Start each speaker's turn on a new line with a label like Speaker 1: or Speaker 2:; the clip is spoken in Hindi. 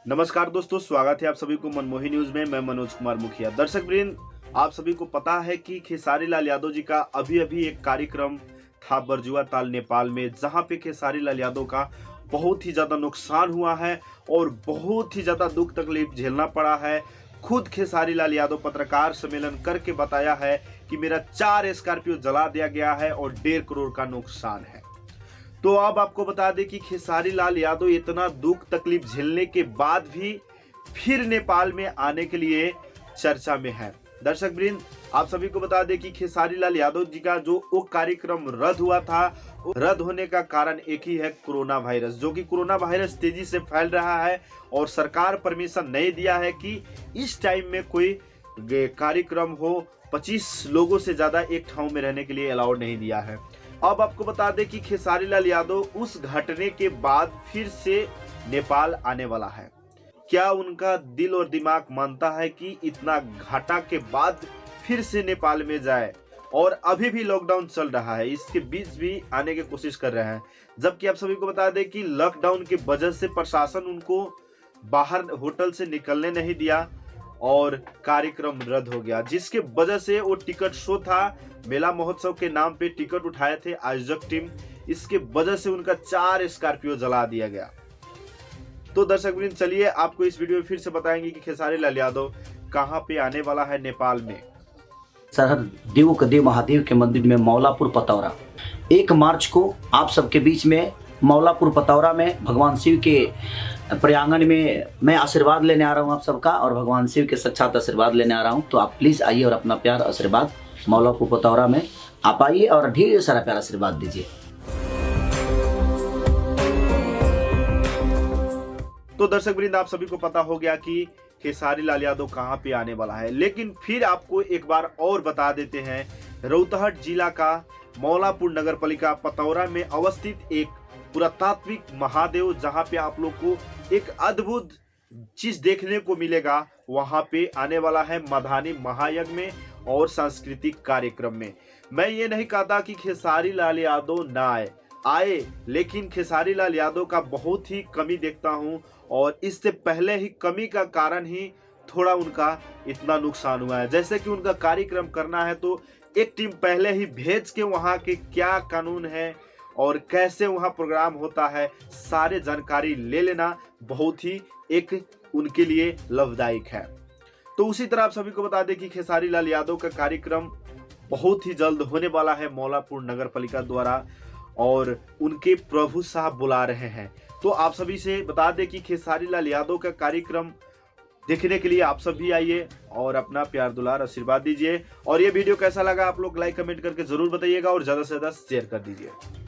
Speaker 1: नमस्कार दोस्तों, स्वागत है आप सभी को मनमोही न्यूज में। मैं मनोज कुमार मुखिया। दर्शक वृंद, आप सभी को पता है कि खेसारी लाल यादव जी का अभी एक कार्यक्रम था बरजुआ ताल नेपाल में, जहां पे खेसारी लाल यादव का बहुत ही ज्यादा नुकसान हुआ है और बहुत ही ज्यादा दुख तकलीफ झेलना पड़ा है। खुद खेसारी लाल यादव पत्रकार सम्मेलन करके बताया है कि मेरा 4 स्कॉर्पियो जला दिया गया है और 1.5 करोड़ का नुकसान है। तो अब आपको बता दें कि खेसारी लाल यादव इतना दुख तकलीफ झेलने के बाद भी फिर नेपाल में आने के लिए चर्चा में है। दर्शक वृंद, आप सभी को बता दें कि खेसारी लाल यादव जी का जो वो कार्यक्रम रद्द हुआ था, रद्द होने का कारण एक ही है, कोरोना वायरस। जो कि कोरोना वायरस तेजी से फैल रहा है और सरकार परमिशन नहीं दिया है कि इस टाइम में कोई कार्यक्रम हो। 25 लोगों से ज्यादा एक ठाव में रहने के लिए अलाउड नहीं दिया है। अब आपको बता दें कि खेसारी लाल यादव उस घटने के बाद फिर से नेपाल आने वाला है। क्या उनका दिल और दिमाग मानता है कि इतना घाटा के बाद फिर से नेपाल में जाए? और अभी भी लॉकडाउन चल रहा है, इसके बीच भी आने की कोशिश कर रहे हैं। जबकि आप सभी को बता दें कि लॉकडाउन की वजह से प्रशासन उनको बाहर होटल से निकलने नहीं दिया और कार्यक्रम रद्द हो गया, जिसके वजह से वो टिकट शो था, मेला महोत्सव के नाम पे टिकट उठाए थे आयोजक टीम, इसके वजह से उनका 4 स्कॉर्पियो जला दिया गया। तो दर्शक वृंद, चलिए आपको इस वीडियो में फिर से बताएंगे कि खेसारी लाल यादव कहां पे आने वाला है नेपाल में।
Speaker 2: सरहद देव के देव महादेव के मंदिर में मौलापुर पतौरा 1 मार्च को आप सबके बीच में मौलापुर पतौरा में भगवान शिव के प्रांगण में मैं आशीर्वाद लेने आ रहा हूं आप सबका, और भगवान शिव के साक्षात आशीर्वाद लेने आ रहा हूं। तो आप प्लीज़ आइए और अपना प्यार आशीर्वाद मौलापुर पतौरा में आप आइए और ढेर सारा प्यार आशीर्वाद दीजिए।
Speaker 1: तो दर्शक वृंद, आप सभी को पता हो गया कि खेसारी लाल यादव कहां पे आने वाला है, लेकिन फिर आपको एक बार और बता देते हैं। रोहतहट जिला का मौलापुर नगर पालिका पतौरा में अवस्थित एक पुरातात्विक महादेव, जहां पे आप लोग को एक अद्भुत चीज देखने को मिलेगा, वहां पे आने वाला है मधानी महायज्ञ में और सांस्कृतिक कार्यक्रम में। मैं ये नहीं कहता कि खेसारी लाल यादव ना आए, लेकिन खेसारी लाल यादव का बहुत ही कमी देखता हूं, और इससे पहले ही कमी का कारण ही थोड़ा उनका इतना नुकसान हुआ है। जैसे कि उनका कार्यक्रम करना है तो एक टीम पहले ही भेज के वहां के क्या कानून है और कैसे वहां प्रोग्राम होता है, सारे जानकारी ले लेना बहुत ही एक उनके लिए लाभदायक है। तो उसी तरह आप सभी को बता दें कि खेसारी लाल यादव का कार्यक्रम बहुत ही जल्द होने वाला है मौलापुर नगर पालिका द्वारा, और उनके प्रभु साहब बुला रहे हैं। तो आप सभी से बता दें कि खेसारी लाल यादव का कार्यक्रम देखने के लिए आप सभी आइए और अपना प्यार दुलार आशीर्वाद दीजिए। और ये वीडियो कैसा लगा आप लोग लाइक कमेंट करके जरूर बताइएगा और ज्यादा से ज्यादा शेयर कर दीजिए।